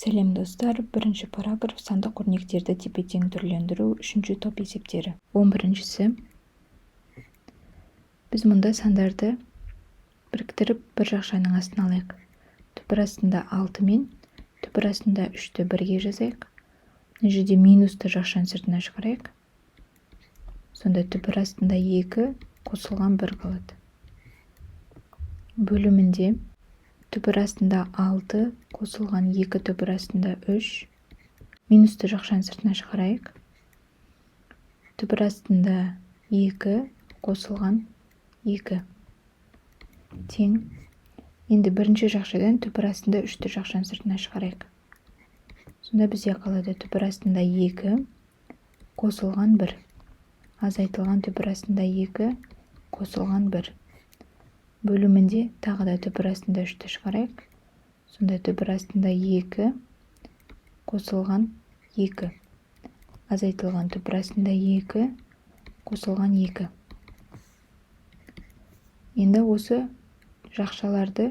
Сәлем достар, бірінші параграф сандық өрнектерді тепе-тең түрлендіру, үшінші топ есептері. 11-шісі. Біз мұнда сандарды біріктіріп бір жақшаның астына алайық. Түпір астында 6 мен түпір астында 3-ті бірге жазайық. Мына жерде минусты жақшаның сыртына шығарайық. Сонда түпір астында 2 қосылған 1 қалады. Бөлімінде түпір астында 6 қосылған 2 түпір астында 3. Минусты жақшаның сыртына шығарайық. Түпір астында 2 қосылған 2. Тең. Енді бірінші жақшадан түпір астында 3-ті жақшаның сыртына шығарайық. Сонда бізде қалады түпір астында 2 қосылған 1. Азайтылған түпір астында 2 қосылған 1. Бөлімінде тағы да түпір астында 3-ті шығарайық. Сонда түпір астында 2 қосылған 2. Азайтылған түпір астында 2 қосылған 2. Енді осы жақшаларды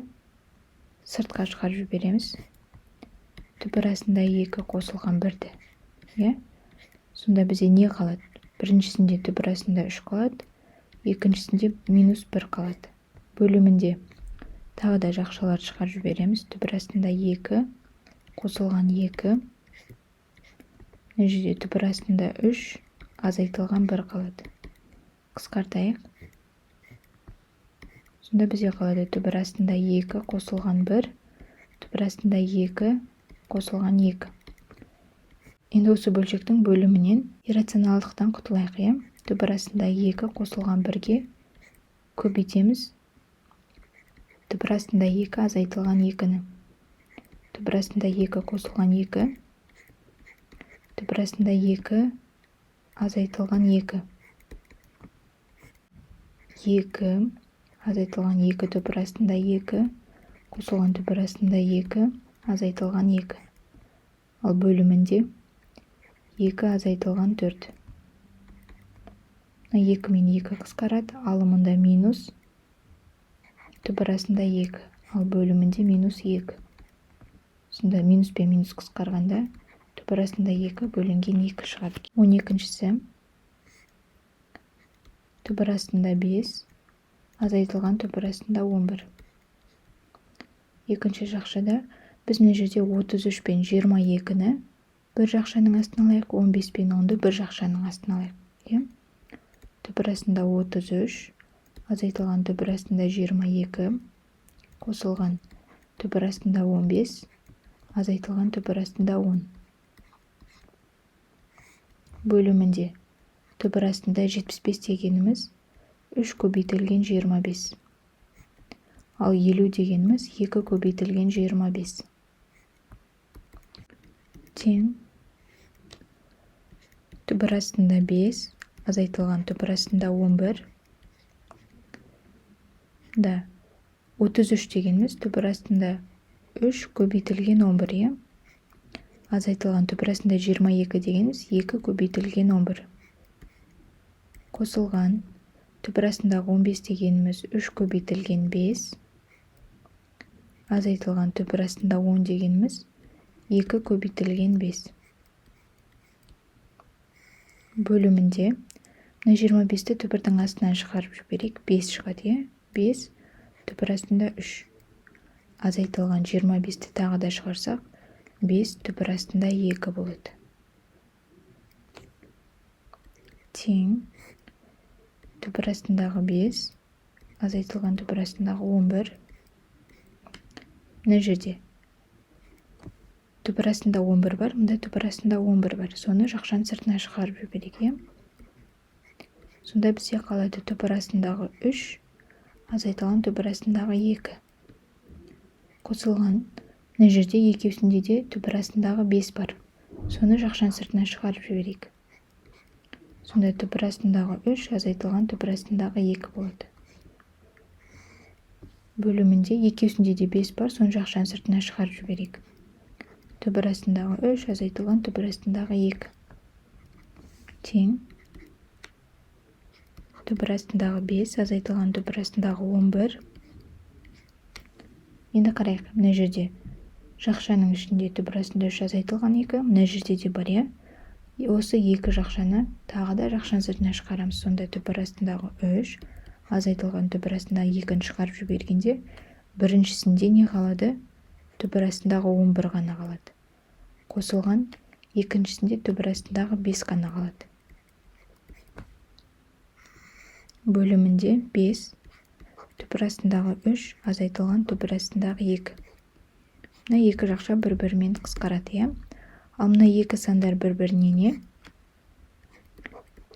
сыртқа шығарып жібереміз. Түпір астында 2 қосылған 1-ді. Сонда бізде не қалады? Біріншісінде түпір астында 3 қалады, екіншісінде минус 1 қалады. Бөлімінде тағы да жақшаларды шығарып жібереміз. Түпір астында 2 қосылған 2. Мына жерде түпір астында 3 азайтылған 1 қалады. Қысқартайық. Сонда бізде қалады түпір астында 2 қосылған 1, түпір астында 2 қосылған 2. Енді осы бөлшектің бөлімінен иррационалдықтан құтылайық. Түпір астында 2 қосылған 1-ге көбейтеміз. Түпір астында 2 азайтылған 2-ні. Түпір астында 2 қосылған 2. Түпір астында 2 азайтылған 2. 2 азайтылған 2 түпір астында 2 қосылған түпір астында 2 азайтылған 2. Ал бөлімінде 2 азайтылған 4. 2 мен 2 қысқарады, алымында минус түпір астында 2, ал бөлімінде минус 2. Сонда минус пен минус қысқарғанда түпір астында 2 бөлінген 2 шығады. 12-шісі. Түпір астында 5, азайтылған түпір астында 11. Екінші жақшада біз мына жерде 33 пен 22-ні бір жақшаның астына алайық, 15 пен 10-ды бір жақшаның астына алайық. Түпір астында 33, азайтылған түпір астында 22, қосылған түпір астында 15, азайтылған түпір астында 10. Бөлімінде түпір астында 75 дегеніміз 3 көбейтілген 25. Ал 50 дегеніміз 2 көбейтілген 25. Тең. Түпір астында 5, азайтылған түпір астында 11. 33 дегеніміз түпір астында 3 көбейтілген 11. Азайтылған түпір астында 22 дегеніміз 2 көбейтілген 11. Қосылған түпір астындағы 15 дегеніміз 3 көбейтілген 5. Азайтылған түпір астында 10 дегеніміз 2 көбейтілген 5. Бөлімінде мына 25-ті түпірдің астынан шығарып жіберейік. 5 шығады. 5 түпір астында 3. Азайтылған 25-ті тағы да шығарсақ, 5 түпір астында 2 болады. Тең. Түпір астындағы 5, азайтылған түпір астындағы 11. Мына жерде түпір астында 11 бар, мұнда түпір астында 11 бар. Соны жақшаның сыртына шығарып жіберейік. Сонда бізде қалады түпір астындағы 3, азайтылған түпір астындағы 2. Қосылған. Мына жерде екеусінде де түпір астындағы 5 бар. Соны жақшаның сыртына шығарып жіберейік. Сонда түпір астындағы 3, азайтылған түпір астындағы 2 болады. Бөлімінде екеусінде де 5 бар, соны жақшаның сыртына шығарып жіберейік. Түпір астындағы 3, азайтылған түпір астындағы 2. Тең. Түпір астындағы 5, азайтылған түпір астындағы 11. Енді қарайық, мына жерде Жақшаның ішінде түбір астында 3 азайтылған 2. Мына жерде де бар, иә? Осы 2 жақшаны тағы да жақшаның сыртына шығарамыз. Сонда түбір астындағы 3, азайтылған түбір астындағы 2-ні шығарып жібергенде, біріншісінде не қалады? Түбір астындағы 11 ғана қалады. Қосылған екіншісінде түбір астындағы 5 ғана қалады. Бөлімінде 5, түбір астындағы 3, азайтылған түбір астындағы 2. Мына 2 жақша бір-бірімен қысқарады, иә? Ал мына 2 сандар бір-біріне не?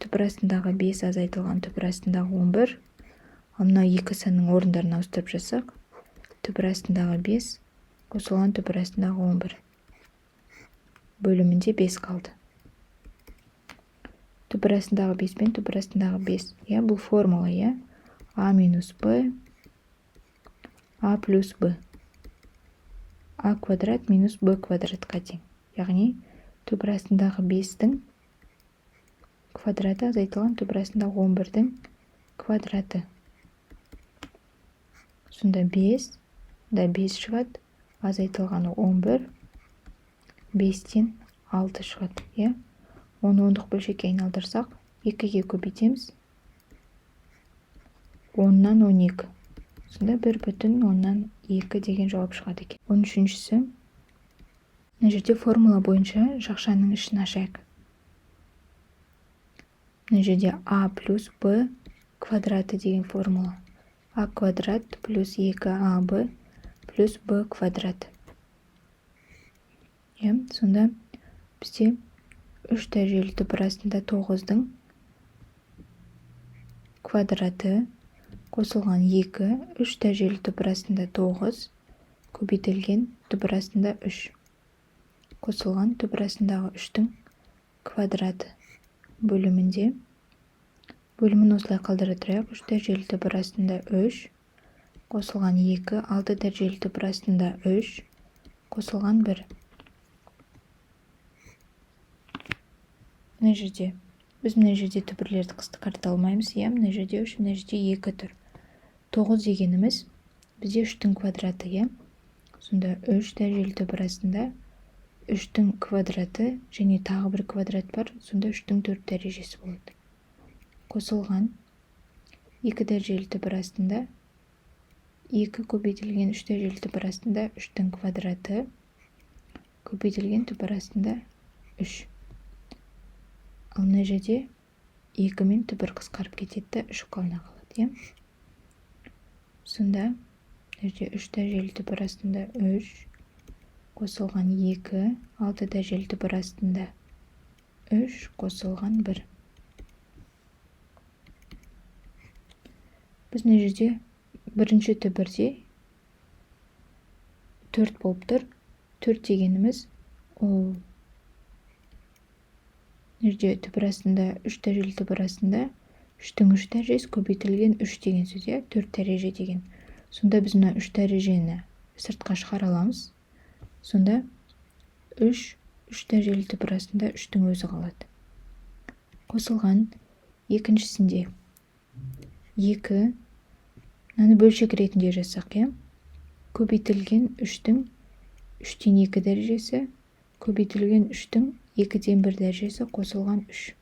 Түбір астындағы 5 азайтылған түбір астындағы 11. Ал мына 2 санның орындарын ауыстырып жазсақ, түбір астындағы 5 қосылған түбір астындағы 11. Бөлімінде 5 қалды. Түбір астындағы 5 пен түбір астындағы 5. Иә, бұл формула, иә? А минус Б, А плюс Б. А квадрат минус Б квадратқа тең. Яғни, түбір астындағы 5-тің квадраты азайтылған түбір астындағы 11-дің квадраты. Сонда 5, да 5 шығады, азайтылғаны 11, 5-тен 6 шығады, иә? Оны ондық бөлшекке айналдырсақ, 2-ге көбейтеміз. 10-нан 12. Сонда 1,2 деген жауап шығады екен. 13-шісі. Мына жерде формула бойынша жақшаның ішін ашайық. Мына жерде А плюс Б квадраты деген формула. А квадрат плюс 2АБ плюс Б квадрат. Сонда бізде 3 дәрежелі түбір астында 9-дың квадраты қосылған 2, 3 дәрежелі түбір астында 9, көбейтілген түбір астында 3. Қосылған түбір астындағы 3-тің квадраты. Бөлімінде. Бөлімін осылай қалдыра тұрайық. 3 дәрежелі түбір астында 3, қосылған 2, 6 дәрежелі түбір астында 3, қосылған 1. Мына жерде. Біз мына жерде түбірлерді қысқарта алмаймыз. Мына жерде 3, мына жерде 2 тұр. 9 дегеніміз бізде 3-тің квадраты, Сонда 3 дәрежелі түбір астында 3-тің квадраты және тағы бір квадрат бар. Сонда 3-тің 4 дәрежесі болады. Қосылған 2 дәрежелі түбір астында 2 көбейтілген 3 дәрежелі түбір астында 3-тің квадраты көбейтілген түбір астында 3. Ал мына жерде 2 мен түбір қысқарып кетеді, 3 қалына қалады. Сонда жерде 3 дәрежелі түбір астында 3, қосылған 2, 6 дәрежелі түбір астында 3, қосылған 1. Біз мына жерде бірінші түбірде 4 болып тұр. 4 дегеніміз ол жерде түбір астында 3 дәрежелі түбір астында 3-тің 3 дәрежесі көбейтілген 3 деген сөз, 4 дәреже деген. Сонда біз мына 3 дәрежені сыртқа шығара аламыз. Сонда 3 дәрежелі түбір астында 3-тің өзі қалады. Қосылған екіншісінде 2, мынаны бөлшек ретінде жазсақ, көбейтілген 3-тің 3-тен 2 дәрежесі, көбейтілген 3-тің 2-ден 1 дәрежесі қосылған 3.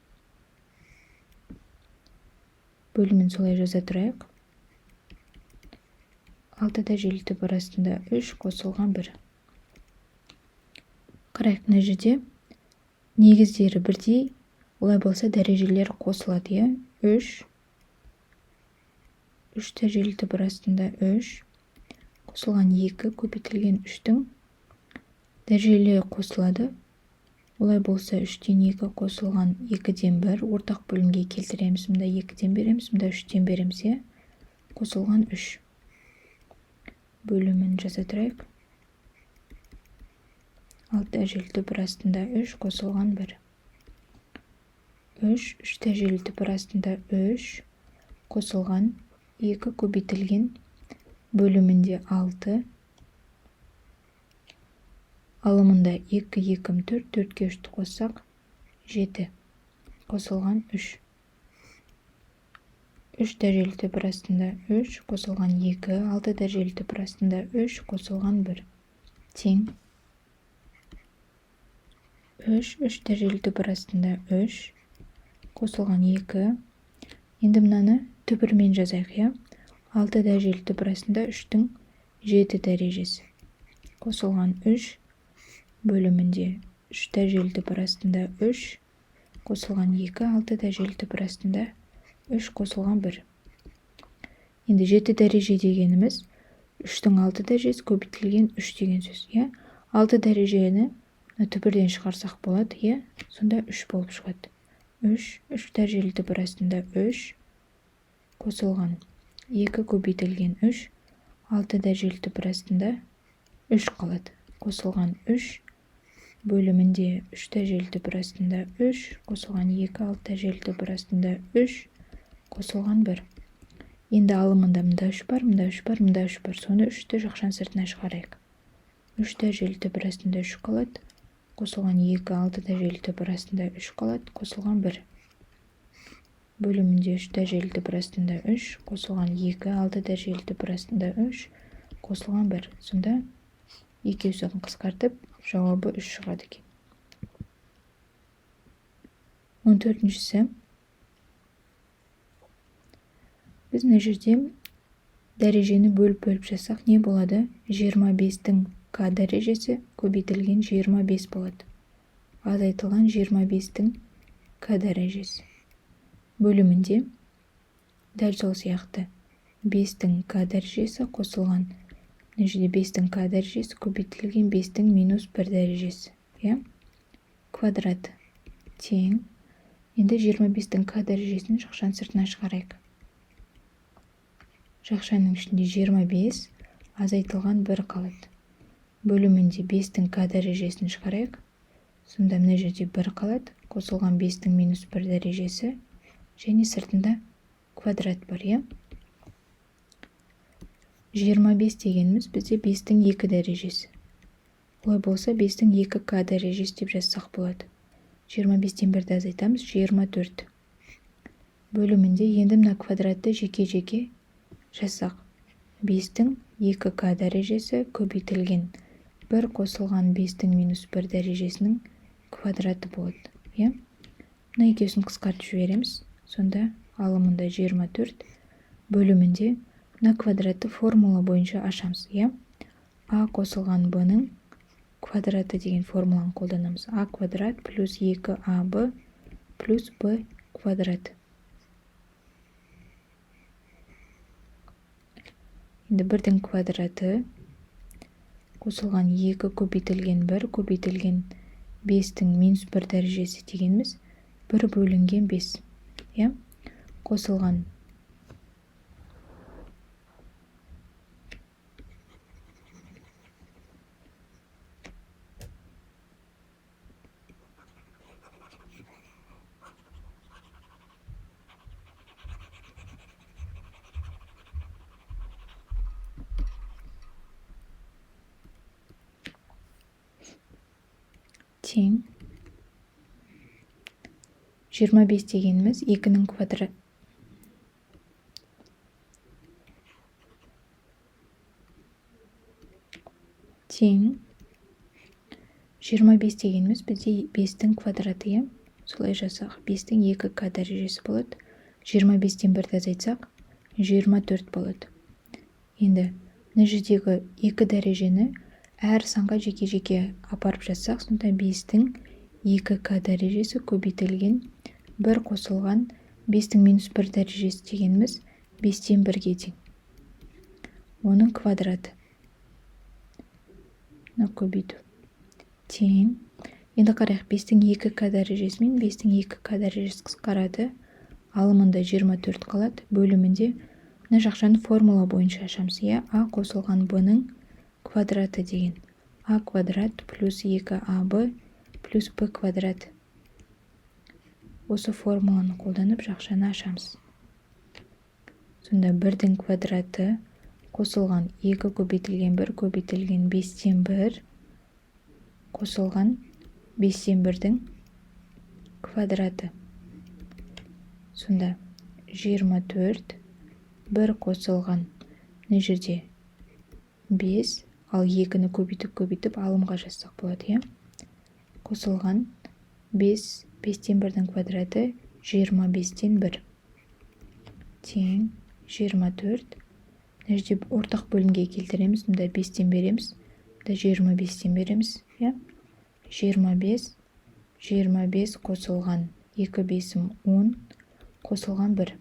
Бөлімін солай жаза тұрайық. 6 дәрежелі түбір астында 3, қосылған 1. Қарайық, мына жерде негіздері бірдей, олай болса дәрежелер қосылады, 3 дәрежелі түбір астында 3, қосылған 2, көбейтілген 3-тің дәрежелері қосылады. Олай болса 3-тен 2 қосылған 2-ден 1 ортақ бөлімге келтіреміз. Мұнда 2-ден береміз, мұнда 3-тен береміз, қосылған 3. Бөлімін жаза тұрайық. 6 дәрежелі түбір астында 3, қосылған 1. 3 дәрежелі түбір астында 3, қосылған 2 көбейтілген бөлімінде 6. Алымында 2, 2, 4, 4-ке 3-ті қоссақ 7, қосылған 3. 3 дәрежелі түбір астында 3, қосылған 2, 6 дәрежелі түбір астында 3, қосылған 1. Тең 3 дәрежелі түбір астында 3 қосылған 2. Енді мынаны түбірмен жазайық, иә? 6 дәрежелі түбір астында 3-тің 7 дәрежесі. Қосылған 3 бөлімінде 3 дәрежелі түбір астында 3 қосылған 2, 6 дәрежелі түбір астында 3 қосылған 1. Енді 7 дәреже дегеніміз 3-тің 6 дәрежесі көбейтілген 3 деген сөз, иә? 6 дәрежені түбірден шығарсақ болады, иә? Сонда 3 болып шығады. 3 дәрежелі түбір астында 3 қосылған 2 көбейтілген 3, 6 дәрежелі түбір астында 3 қалады. Қосылған 3 бөлімінде 3 дәрежелі түбір астында 3 қосылған 2, 6 дәрежелі түбір астында 3 қосылған 1. Енді алымында мында 3 бар, мында 3 бар, мында 3 бар. Соны 3-ті жақшаның сыртына шығарайық. 3 дәрежелі түбір астында 3 қалады. Қосылған 2, 6 дәрежелі түбір астында 3 қалады. Қосылған 1. Бөлімінде 3 дәрежелі түбір астында 3 қосылған 2, 6 дәрежелі түбір астында 3 қосылған 1. Сонда екеуісін қысқартып, жауабы 3 шығады екен. 14-шісі. Біз мына жерде дәрежені бөліп жазсақ не болады? 25-тің к дәрежесі көбейтілген 25 болады. Азайтылған 25-тің к дәрежесі. Бөлімінде дәл сол сияқты 5-тің к дәрежесі қосылған. Мына жерде 5-тің к дәрежесі көбейтілген 5-тің минус 1 дәрежесі. Квадрат тең. Енді 25-тің к дәрежесін жақшаның сыртына шығарайық. Жақшаның ішінде 25 азайтылған 1 қалады. Бөлімінде 5-тің к дәрежесін шығарайық. Сонда мына жерде 1 қалады. Қосылған 5-тің минус 1 дәрежесі және сыртында квадрат бар, иә? 25 дегеніміз бізде 5-тің 2 дәрежесі. Олай болса 5-тің 2 к дәрежесі деп жазсақ болады. 25-тен 1-ді азайтамыз, 24. Бөлімінде енді мына квадратты жеке-жеке жазсақ. 5-тің 2 к дәрежесі көбейтілген 1 қосылған 5-тің минус 1 дәрежесінің квадраты болады. Мына екеуісін қысқартып жібереміз. Сонда алымында 24 бөлімінде мына квадратты формула бойынша ашамыз. А қосылған б-ның квадраты деген формуланы қолданамыз. А квадрат плюс 2аб плюс б квадрат. Енді 1-дің квадраты қосылған 2 көбейтілген 1 көбейтілген 5-тің минус 1 дәрежесі дегеніміз 1 бөлінген 5. Қосылған тең 25 дегеніміз 2-ның квадраты. Тең 25 дегеніміз бізде 5-тің квадраты. Солай жасақ 5-тің 2 к дәрежесі болады. 25-тен 1-ді азайтсақ 24 болады. Енді мына жердегі 2 дәрежені әр санға жеке-жеке апарып жазсақ, сонда 5-тің 2 к дәрежесі көбейтілген 1 қосылған 5-тің минус 1 дәрежесі дегеніміз 5-тен 1-ге тең. Оның квадраты. Көбейту. Тең. Енді қарайық, 5-тің 2 к дәрежесі мен 5-тің 2 к дәрежесі қысқарады. Алымында 24 қалады. Бөлімінде мына жақшаны формула бойынша ашамыз. А қосылған б-ның квадраты деген. А квадрат плюс 2аб плюс б квадрат. Осы формуланы қолданып жақшаны ашамыз. Сонда 1-дің квадраты қосылған 2 көбейтілген 1 көбейтілген 5-тен 1 қосылған 5-тен 1-дің квадраты. Сонда 24 1 қосылған мына жерде 5, ал 2-ні көбейтіп алымға жазсақ болады. қосылған 5, 5-тен 1-дің квадраты 25-тен 1 тең 24. Мына жерде ортақ бөлімге келтіреміз. Мұнда 5-тен береміз. Мұнда 25-тен береміз. 25, 25 қосылған 2 бесім 10 қосылған 1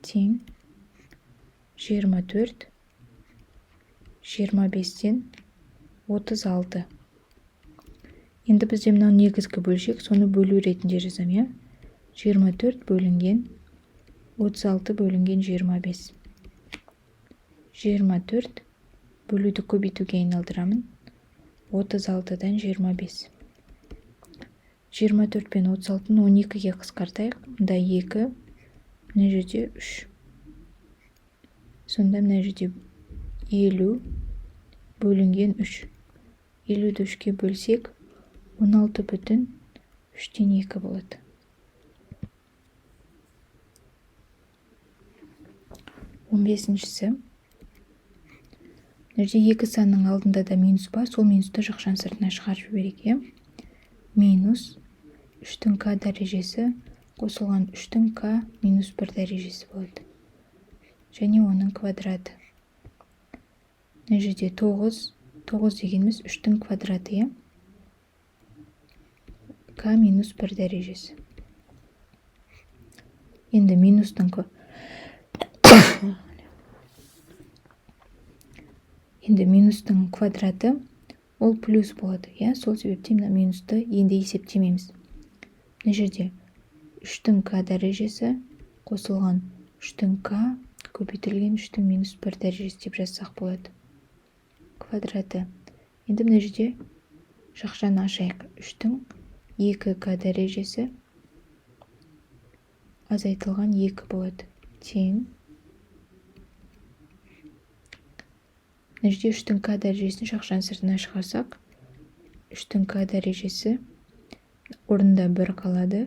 тең 24, 25-тен 36. Енді бізде мынау негізгі бөлшек, соны бөлу ретінде жазам. 24 бөлінген 36 бөлінген 25. 24 бөлуді көбейтуге айналдырамын. 36-дан 25. 24 пен 36-ны 12-ге қысқартайық. Мұнда 2, мына жерде 3. Сонда мына жерде 50 бөлінген 3. 50-ді 3-ке бөлсек, 16 бүтін 3-тен 2 болады. Он бесіншісі. Мына жерде 2 санның алдында да минус бар, сол минусты жақшаның сыртына шығарып жіберейік. Минус 3-тің к дәрежесі қосылған 3-тің к минус 1 дәрежесі болады. Және оның квадраты. Мына жерде 9 дегеніміз 3-тің квадраты. К минус 1 дәрежесі. Енді минустың квадраты ол плюс болады. Сол себептен минусты енді есептемейміз. Мына жерде 3-тің к дәрежесі қосылған 3-тің к көбейтілген 3-тің минус 1 дәрежесі деп жазсақ болады. Квадраты. Енді мына жерде жақшаны ашайық. 3-тің 2к дәрежесі азайтылған 2 болады. Тең. Мына жерде 3-тің к дәрежесін жақшаның сыртына шығарсақ, 3-тің к дәрежесі орнында 1 қалады,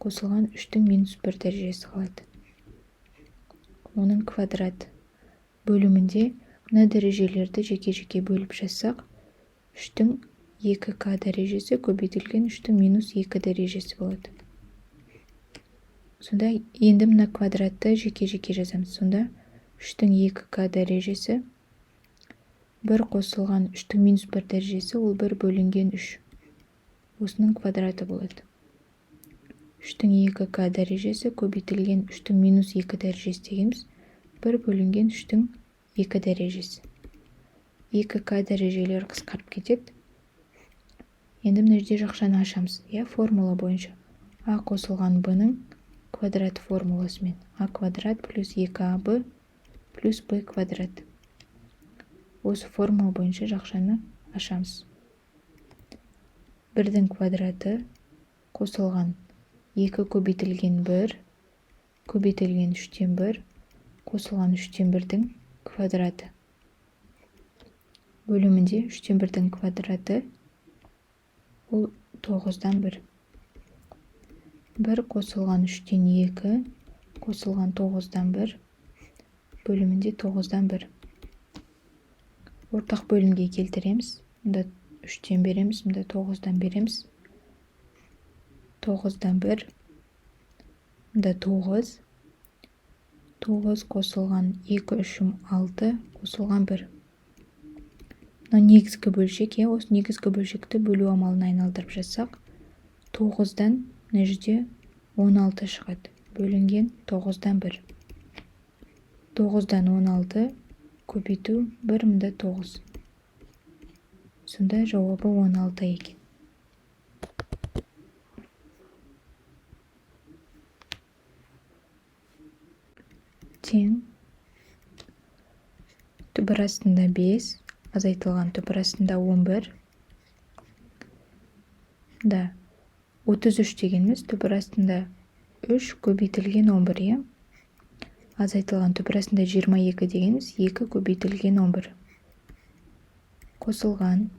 қосылған 3-тің минус 1 дәрежесі қалады. Оның квадраты. Бөлімінде мына дәрежелерді жеке-жеке бөліп жазсақ, 3-тің 2к дәрежесі көбейтілген 3-тің минус 2 дәрежесі болады. Сонда енді мына квадратты жеке-жеке жазамыз. Сонда 3-тің 2к дәрежесі 1 қосылған 3-тің минус 1 дәрежесі ол 1 бөлінген 3. Осының квадраты болады. 3-тің 2к дәрежесі көбейтілген 3-тің минус 2 дәрежесі дегеніміз 1 бөлінген 3-тің 2 дәрежесі. 2к дәрежелер қысқарып кетеді. Енді мына жерде жақшаны ашамыз. Формула бойынша. А қосылған b-ның квадрат формуласымен. А квадрат плюс 2аб плюс b квадрат. Осы формула бойынша жақшаны ашамыз. 1-дің квадраты қосылған 2 көбейтілген 1 көбейтілген 3-тен 1 қосылған 3-тен 1-дің квадраты. Бөлімінде 3-тен 1-дің квадраты ол 9-дан 1. 1 қосылған 3-тен 2 қосылған 9-дан 1 бөлімінде 9-дан 1. Ортақ бөлімге келтіреміз. Мұнда 3-тен береміз, мұнда 9-дан береміз. 9-дан 1, мұнда 9. 9 қосылған 2, 3, 6 қосылған 1. Мына негізгі бөлшек, осы негізгі бөлшекті бөлу амалына айналдырып жазсақ, 9-дан мына жерде 16 шығады. Бөлінген 9-дан 1. 9-дан 16 көбейту 1, мұнда 9. Сонда жауабы 16 екен. Тең. Түбір астында 5, азайтылған түбір астында 11. Да, 33 дегеніміз түбір астында 3 көбейтілген 11. Азайтылған түбір астында 22 дегеніміз 2 көбейтілген 11. Қосылған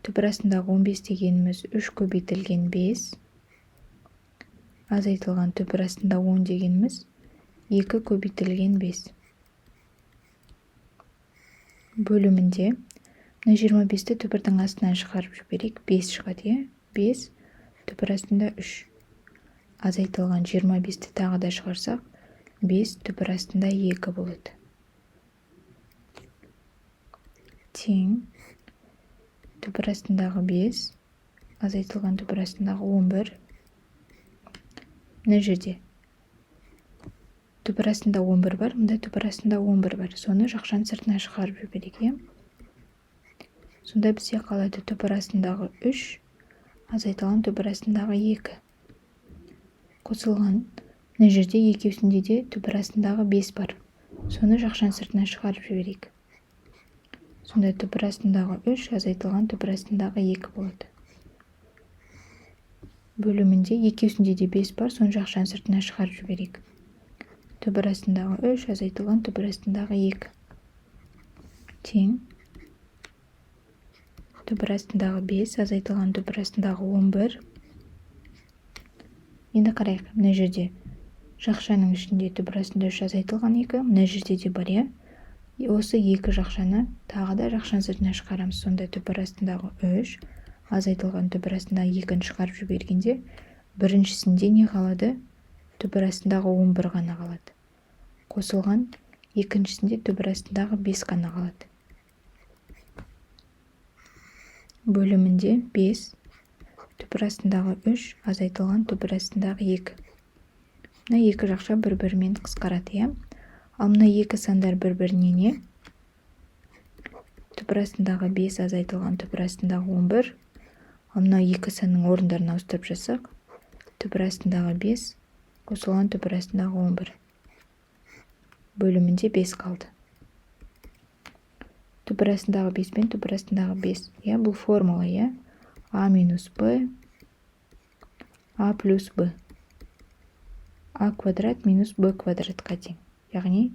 түбір астындағы 15 дегеніміз 3 көбейтілген 5. Азайтылған түбір астында 10 дегеніміз 2 көбейтілген 5. Бөлімінде Мына 25-ті түбірдің астынан шығарып жіберейік. 5 шығады, е? 5, түбір астында 3. Азайтылған 25-ті тағы да шығарсақ, 5 түбір астында 2 болады. Тең, түбір астындағы 5, азайтылған түбір астындағы 11. Мына жерде түбір астында 11 бар, мұнда түбір астында 11 бар. Соны жақшаның сыртына шығарып жіберейік, е? Сонда бізде қалады түбір астындағы 3, азайтылған түбір астындағы 2. Қосылған. Мына жерде екеусінде де түбір астындағы 5 бар. Соны жақшаның сыртына шығарып жіберейік. Сонда түбір астындағы 3, азайтылған түбір астындағы 2 болады. Бөлімінде екеусінде де 5 бар, соны жақшаның сыртына шығарып жіберейік. Түбір астындағы 3, азайтылған түбір астындағы 2. Тең. Түбір астындағы 5, азайтылған түбір астындағы 11. Енді қарайық, мына жерде жақшаның ішінде түбір астында 3, азайтылған 2, мына жерде де бар, е? Осы 2 жақшаны тағы да жақшаның сыртына шығарамыз. Сонда түбір астындағы 3, азайтылған түбір астындағы 2-ні шығарып жібергенде, біріншісінде не қалады? Түбір астындағы 11 ғана қалады. Қосылған, екіншісінде түбір астындағы 5 ғана қалады. Бөлімінде 5, түбір астындағы 3, азайтылған түбір астындағы 2. Мына 2 жақша бір-бірімен қысқарады, е? Ал мына 2 сандар бір-біріне не? Түбір астындағы 5, азайтылған түбір астындағы 11. Ал мына 2 санның орындарын ауыстырып жазсақ, түбір астындағы 5, қосылған түбір астындағы 11. Бөлімінде 5 қалды. Түбір астындағы 5 пен түбір астындағы 5. Бұл формула, А минус Б, А плюс Б. А квадрат минус Б квадратқа тең. Яғни,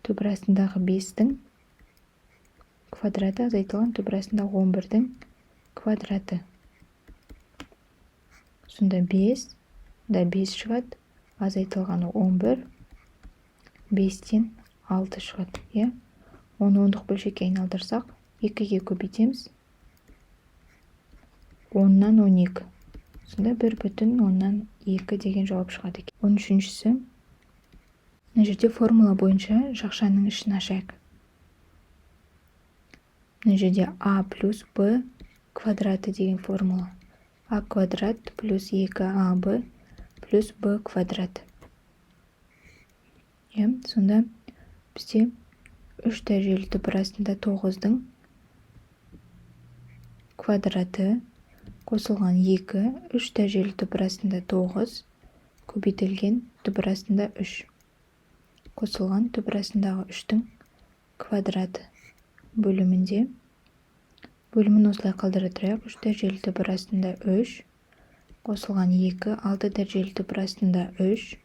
түбір астындағы 5-дің квадраты азайтылған түбір астындағы 11-дің квадраты. Сонда 5, да 5 шығады, азайтылғаны 11, 5-тен 6 шығады. Оны ондық бөлшекке айналдырсақ, 2-ге көбейтеміз. 10-нан 12. Сонда 1,2 деген жауап шығады. 13-шісі. Мына жерде формула бойынша жақшаның ішін ашайық. Мына жерде А плюс Б квадраты деген формула. А квадрат плюс 2АБ плюс Б квадрат. Сонда бізде 3 дәрежелі түбір астында 9-дің квадраты қосылған 2, 3 дәрежелі түбір астында 9, көбейтілген түбір астында 3. Қосылған түбір астындағы 3-дің квадраты. Бөлімінде. Бөлімін осылай қалдыра тұрайық. 3 дәрежелі түбір астында 3, қосылған 2, 6 дәрежелі түбір астында 3,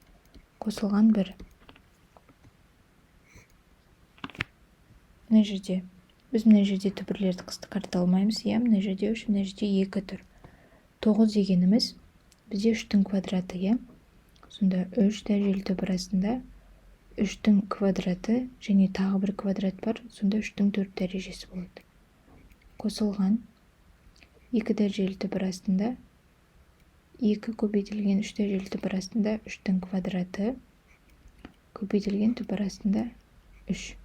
қосылған 1. Мына жерде. Біз мына жерде түбірлерді қысқарта алмаймыз. Мына жерде 3, мына жерде 2 тұр. 9 дегеніміз бізде 3-дің квадраты. Сонда 3 дәрежелі түбір астында 3-дің квадраты және тағы бір квадрат бар. Сонда 3-дің 4 дәрежесі болады. Қосылған 2 дәрежелі түбір астында 2 көбейтілген 3 дәрежелі түбір астында 3-дің квадраты көбейтілген түбір астында 3.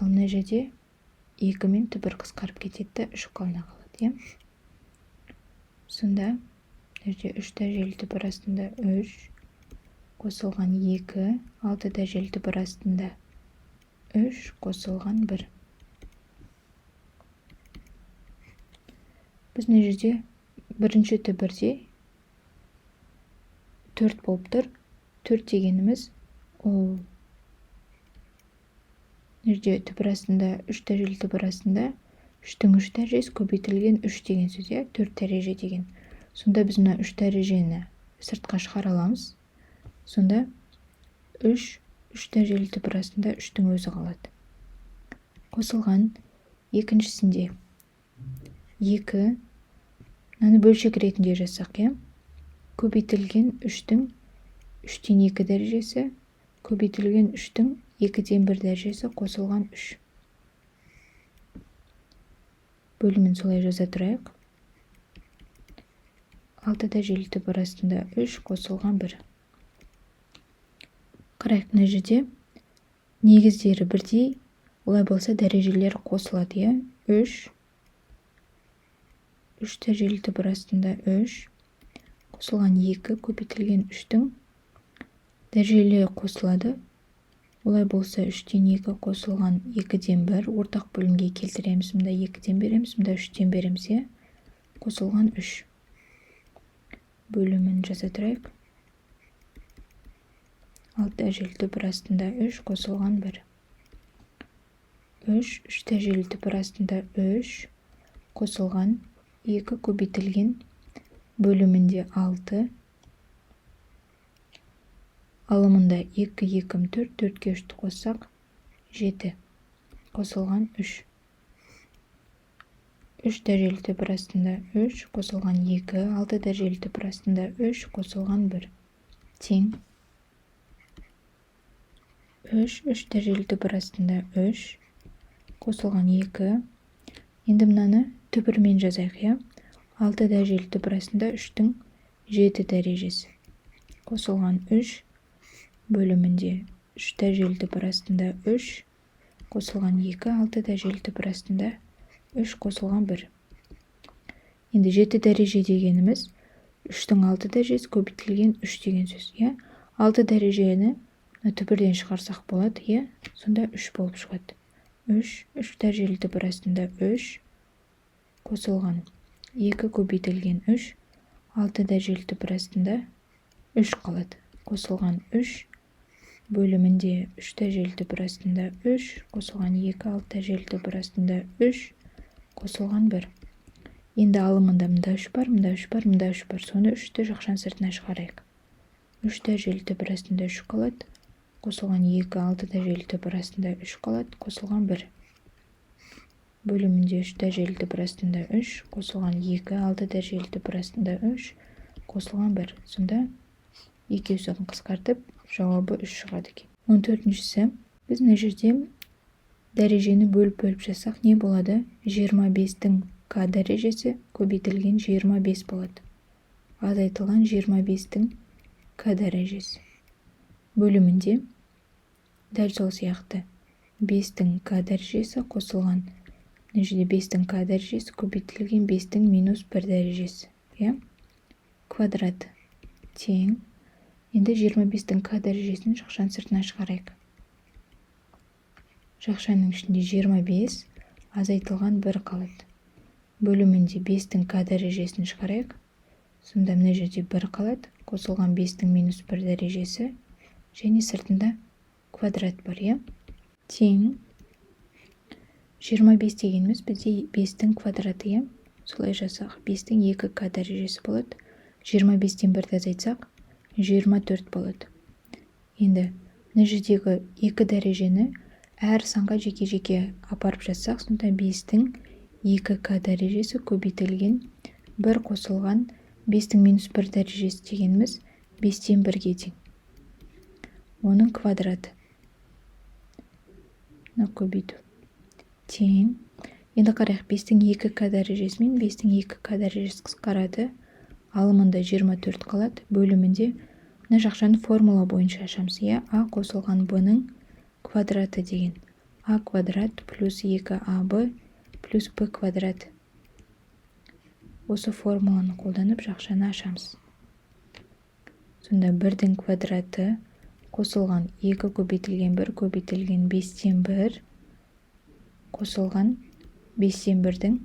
Ал мына жерде 2 мен түбір қысқарып кетеді, 3 қалына қалады. Сонда мына жерде 3 дәрежелі түбір астында 3, қосылған 2, 6 дәрежелі түбір астында 3, қосылған 1. Біз мына жерде бірінші түбірде 4 болып тұр. 4 дегеніміз ол жерде түбір астында 3 дәрежелі түбір астында 3-дің 3 дәрежесі көбейтілген 3 деген сөз, 4 дәреже деген. Сонда біз мына 3 дәрежені сыртқа шығара аламыз. Сонда 3 дәрежелі түбір астында 3-дің өзі қалады. Қосылған екіншісінде 2, мынаны бөлшек ретінде жазсақ, көбейтілген 3-дің 3-тен 2 дәрежесі, көбейтілген 3-дің 2-ден 1 дәрежесі, қосылған 3. Бөлімін солай жаза тұрайық. 6 дәрежелі түп арасында 3 қосылған 1. Қарайық, мына жерде негіздері бірдей, олай болса дәрежелері қосылады, 3 дәрежелі түп арасында 3 қосылған 2 көбейтілген 3-тің дәрежелері қосылады. Олай болса 3-тен 2 қосылған 2-ден 1 ортақ бөлімге келтіреміз. Мұнда 2-ден береміз, мұнда 3-тен береміз, қосылған 3. Бөлімін жаза тұрайық. 6 дәрежелі түп арасында 3 қосылған 1. 3 дәрежелі түп арасында 3 қосылған 2 көбейтілген бөлімінде 6. Алымында 2, 2, 4, 4-ке 3-ті қоссақ 7 қосылған 3. 3 дәрежелі түп арасында 3 қосылған 2, 6 дәрежелі түп арасында 3 қосылған 1. Тең 3 дәрежелі түп арасында 3 қосылған 2. Енді мынаны түбірмен жазайық, 6 дәрежелі түп арасында 3-тің 7 дәрежесі қосылған 3 бөлімінде 3 дәрежелі түп арасында 3 қосылған 2, 6 дәрежелі түп арасында 3 қосылған 1. Енді 7 дәреже дегеніміз 3-тің 6 дәрежесі көбейтілген 3 деген сөз. 6 дәрежені түбірден шығарсақ болады, сонда 3 болып шығады. 3 дәрежелі түп арасында 3 қосылған 2 көбейтілген 3, 6 дәрежелі түп арасында 3 қалады. Қосылған 3 бөлімінде 3 дәрежелі түп арасында 3 қосылған 2, 6 дәрежелі түп арасында 3 қосылған 1. Енді алымында мұнда 3 бар, мұнда 3 бар, мұнда 3 бар. Соны 3-ті жақшан сыртына шығарайық. 3 дәрежелі түп арасында 3 қалады. Қосылған 2, 6 дәрежелі түп арасында 3 қалады. Қосылған 1. Бөлімінде 3 дәрежелі түп арасында 3 қосылған 2, 6 дәрежелі түп арасында 3 қосылған 1. Сонда екеуісін қысқартып, жауабы 3 шығады екен. 14-шісі, біз мына жерде дәрежені бөліп жазсақ не болады? 25-тің к дәрежесі көбейтілген 25 болады. Азайтылған 25-тің к дәрежесі. Бөлімінде дәл сол сияқты 5-тің к дәрежесі қосылған. Мына жерде 5-тің к дәрежесі көбейтілген 5-тің минус 1 дәрежесі. Квадрат тең. Енді 25-тің к дәрежесін жақшан сыртына шығарайық. Жақшаның ішінде 25 азайтылған 1 қалады. Бөлімінде 5-тің к дәрежесін шығарайық. Сонда мына жерде 1 қалады. Қосылған 5-тің минус 1 дәрежесі және сыртында квадрат бар, тең. 25 дегеніміз бізде 5-тің квадраты, солай жасақ 5-тің 2 к дәрежесі болады. 25-тен 1-ді азайтсақ 24 болады. Енді мына жердегі 2 дәрежені әр санға жеке-жеке апарып жазсақ, сонда 5-тің 2 к дәрежесі көбейтілген 1 қосылған 5-тің минус 1 дәрежесі дегеніміз 5-тен 1-ге тең. Оның квадраты. Көбейту. Тең. Енді қарайық, 5-тің 2 к дәрежесі мен 5-тің 2 к дәрежесі қысқарады. Алымында 24 қалады. Бөлімінде мына жақшаны формула бойынша ашамыз. А қосылған б-ның квадраты деген. А квадрат плюс 2аб плюс б квадрат. Осы формуланы қолданып жақшаны ашамыз. Сонда 1-дің квадраты қосылған 2 көбейтілген 1 көбейтілген 5-тен 1 қосылған 5-тен 1-дің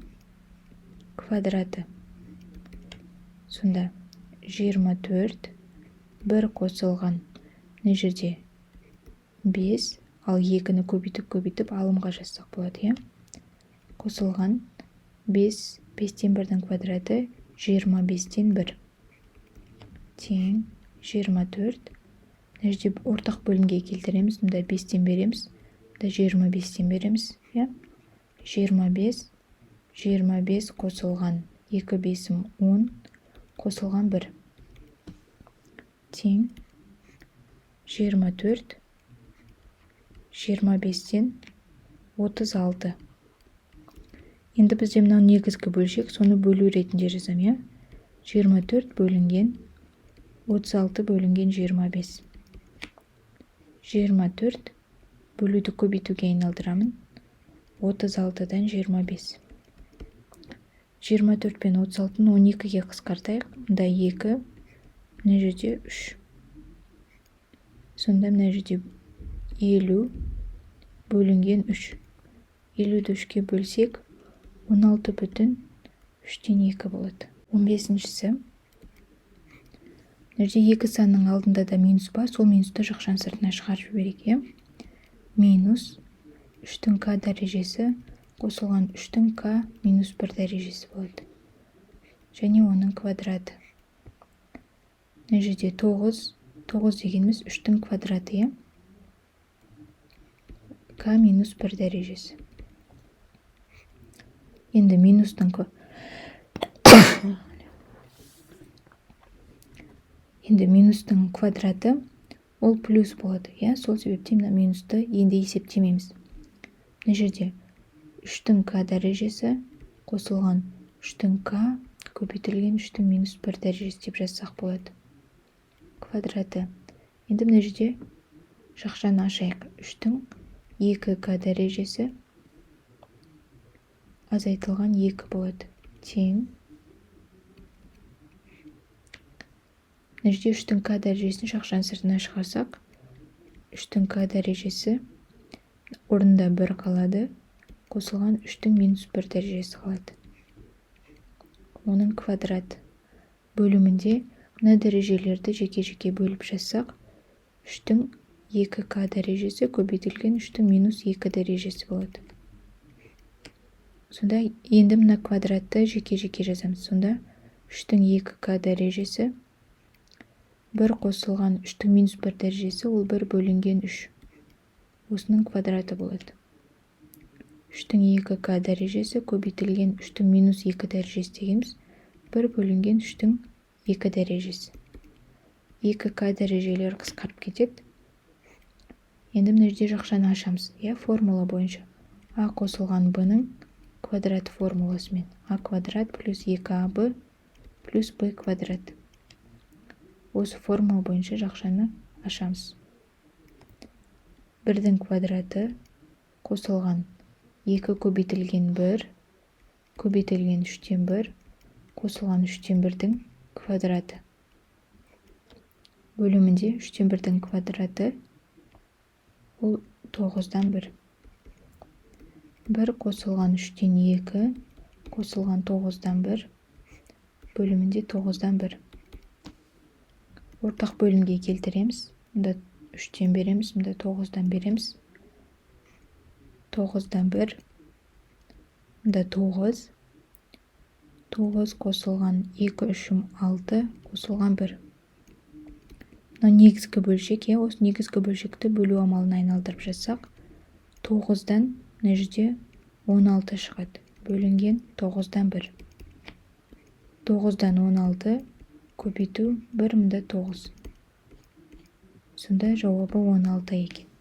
квадраты. Сонда 24 1 қосылған, мына жерде 5, ал 2-ні көбейтіп алымға жазсақ болады, қосылған 5-тен 1-дің квадраты 25-тен 1 тең 24. Мына жерде ортақ бөлімге келтіреміз, мұнда 5-тен береміз, мұнда 25-тен береміз, 25 қосылған 2 5-ім 10 қосылған 1 тең 24 25-тен 36. Енді бізде мынау негізгі бөлшек, соны бөлу ретінде жазамын, 24 бөлінген 36 бөлінген 25. 24 бөлуді көбейтуге айналдырамын. 36-дан 25. 24 пен 36-ны 12-ге қысқартайық. Мында 2, мына жерде 3. Сонда мына жерде 50 бөлінген 3. 50-ді 3-ке бөлсек, 16 бүтін 3-тен 2 болады. 15-шісі. Мына жерде 2 санның алдында да минус бар, сол минусты жақшаның сыртына шығарып жіберейік. Минус 3-тің к дәрежесі қосылған 3-тің к минус 1 дәрежесі болады. Және оның квадраты. Мына жерде 9 дегеніміз 3-тің квадраты. К минус 1 дәрежесі. Енді минустың квадраты ол плюс болады. Сол себептен минусты енді есептемейміз. Мына жерде 3-тің к дәрежесі қосылған 3-тің к көбейтілген 3-тің минус 1 дәрежесі деп жазсақ болады. Квадраты. Енді мына жерде жақшаны ашайық. 3-тің 2к дәрежесі азайтылған 2 болады. Тең. Мына жерде 3-тің к дәрежесін жақшаның сыртына шығарсақ, 3-тің к дәрежесі орында 1 қалады, қосылған 3-тің минус 1 дәрежесі қалады. Оның квадраты. Бөлімінде мына дәрежелерді жеке-жеке бөліп жазсақ, 3-тің 2к дәрежесі көбейтілген 3-тің минус 2 дәрежесі болады. Сонда енді мына квадратты жеке-жеке жазамыз. Сонда 3-тің 2к дәрежесі 1 қосылған 3-тің минус 1 дәрежесі ол 1 бөлінген 3. Осының квадраты болады. 3-тің 2к дәрежесі көбейтілген 3-тің минус 2 дәрежесі дегеніміз 1 бөлінген 3-тің 2 дәрежесі. 2к дәрежелер қысқарып кетеді. Енді мына жерде жақшаны ашамыз. Формула бойынша. А қосылған б-ның квадрат формуласымен. А квадрат плюс 2аб плюс б квадрат. Осы формула бойынша жақшаны ашамыз. 1-дің квадраты қосылған 2 көбейтілген 1 көбейтілген 3-тен 1 қосылған 3-тен 1-дің квадраты. Бөлімінде 3-тен 1-дің квадраты ол 9-дан 1. 1 қосылған 3-тен 2 қосылған 9-дан 1 бөлімінде 9-дан 1. Ортақ бөлімге келтіреміз. Мұнда 3-тен береміз, мұнда 9-дан береміз. 9-дан 1, мұнда 9. 9 қосылған 2, 3, 6 қосылған 1. Мынау негізгі бөлшек. Осы негізгі бөлшекті бөлу амалына айналдырып жазсақ, 9-дан мына жерде 16 шығады. Бөлінген 9-дан 1. 9-дан 16 көбейту 1, мұнда 9. Сонда жауабы 16 екен.